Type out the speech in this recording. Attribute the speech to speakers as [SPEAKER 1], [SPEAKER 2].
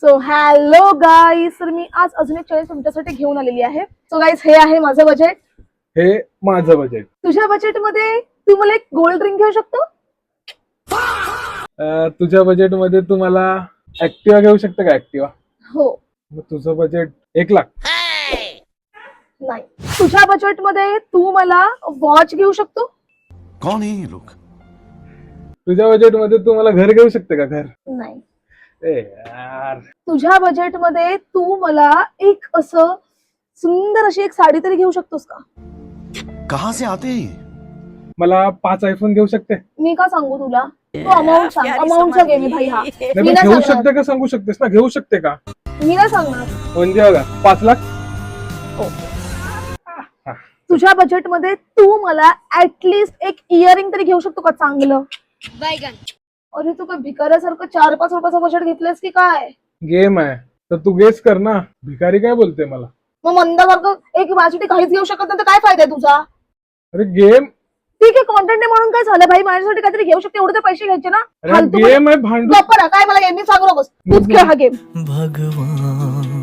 [SPEAKER 1] So hello गाईस, तर मी आज अजून एक चॅलेंज तुमच्यासाठी घेऊन आलेली आहे. सो गाईस, हे आहे माझं बजेट.
[SPEAKER 2] हे माझं बजेट.
[SPEAKER 1] तुझ्या बजेट मध्ये तू मला एक गोल्ड ड्रिंक घेऊ शकतो.
[SPEAKER 2] तुझ्या बजेट मध्ये तू मला ऍक्टिवा घेऊ शकते का? ऍक्टिवा.
[SPEAKER 1] हो.
[SPEAKER 2] मग तुझं बजेट 1,00,000.
[SPEAKER 1] नाही. तुझ्या बजेट मध्ये तू मला वॉच घेऊ शकतो.
[SPEAKER 3] कौन है ये लोग?
[SPEAKER 2] तुझ्या बजेट मध्ये तू मला घर घेऊ शकते का? घर.
[SPEAKER 1] नाही.
[SPEAKER 2] ए यार.
[SPEAKER 1] तुझ्या बजेट मध्ये तू मला एक असं सुंदर अशी एक साडी तरी घेऊ शकतोस का?
[SPEAKER 3] कहाँ से आते हैं ये?
[SPEAKER 2] मला 5 आयफोन घेऊ शकते?
[SPEAKER 1] मी का सांगू तुला? तू अमाऊंट सांग. अमाऊंटचा गेम आहे भाई हा.
[SPEAKER 2] नाही,
[SPEAKER 1] मी
[SPEAKER 2] पण
[SPEAKER 1] नाही
[SPEAKER 2] घेऊ
[SPEAKER 1] सांगणार.
[SPEAKER 2] शकते का? सांगू शकतेस ना? घेऊ शकते का?
[SPEAKER 1] मी नाही सांगणार.
[SPEAKER 2] म्हणजे बघा 5,00,000.
[SPEAKER 1] तुझ्या बजेट मध्ये तू मला ऍटलीस्ट एक इयरिंग तरी घेऊ शकतो का चांगलं? अरे तू काय भिकाऱ्यासारखं 4-5 रुपयाचं बजेट घेतलंस की काय?
[SPEAKER 2] गेम आहे तर तू गेस कर ना. भिकारी काय बोलते मला?
[SPEAKER 1] मग मंद वर्ग एक माझ्यासाठी काहीच घेऊ शकत नाही तर काय फायदा आहे तुझा?
[SPEAKER 2] अरे गेम.
[SPEAKER 1] ठीक आहे, कॉन्टेंट म्हणून काय झालं भाई, माझ्यासाठी काहीतरी घेऊ शकते, एवढे तर पैसे घ्यायचे ना.
[SPEAKER 2] अरे गेम आहे भांडू.
[SPEAKER 1] काय मला गेम मी सांगू नकोस. तूच खेळ हा गेम.
[SPEAKER 4] भगवान